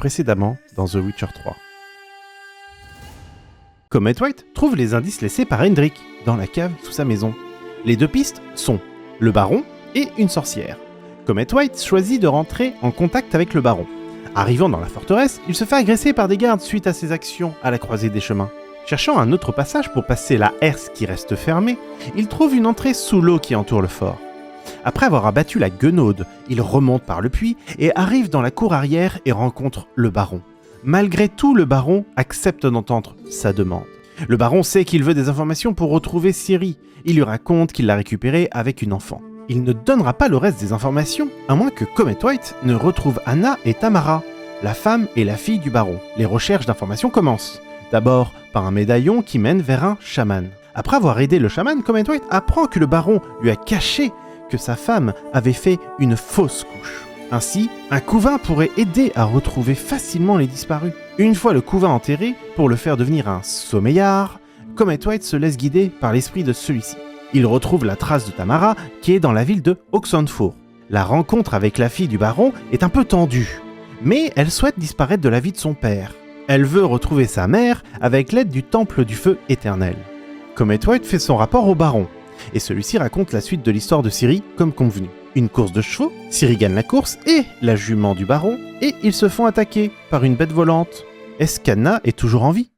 précédemment dans The Witcher 3. Comet White trouve les indices laissés par Hendrik dans la cave sous sa maison. Les deux pistes sont le baron et une sorcière. Comet White choisit de rentrer en contact avec le baron. Arrivant dans la forteresse, il se fait agresser par des gardes suite à ses actions à la croisée des chemins. Cherchant un autre passage pour passer la herse qui reste fermée, il trouve une entrée sous l'eau qui entoure le fort. Après avoir abattu la guenaude, il remonte par le puits et arrive dans la cour arrière et rencontre le baron. Malgré tout, le baron accepte d'entendre sa demande. Le baron sait qu'il veut des informations pour retrouver Ciri. Il lui raconte qu'il l'a récupérée avec une enfant. Il ne donnera pas le reste des informations, à moins que Comet White ne retrouve Anna et Tamara, la femme et la fille du baron. Les recherches d'informations commencent. D'abord par un médaillon qui mène vers un chaman. Après avoir aidé le chaman, Comet White apprend que le baron lui a caché que sa femme avait fait une fausse couche. Ainsi, un couvain pourrait aider à retrouver facilement les disparus. Une fois le couvain enterré, pour le faire devenir un sommeillard, Comet White se laisse guider par l'esprit de celui-ci. Il retrouve la trace de Tamara qui est dans la ville de Oxenfurt. La rencontre avec la fille du baron est un peu tendue, mais elle souhaite disparaître de la vie de son père. Elle veut retrouver sa mère avec l'aide du temple du feu éternel. Comet White fait son rapport au baron, et celui-ci raconte la suite de l'histoire de Ciri comme convenu. Une course de chevaux, Ciri gagne la course et la jument du baron, et ils se font attaquer par une bête volante. Est-ce qu'Anna est toujours en vie ?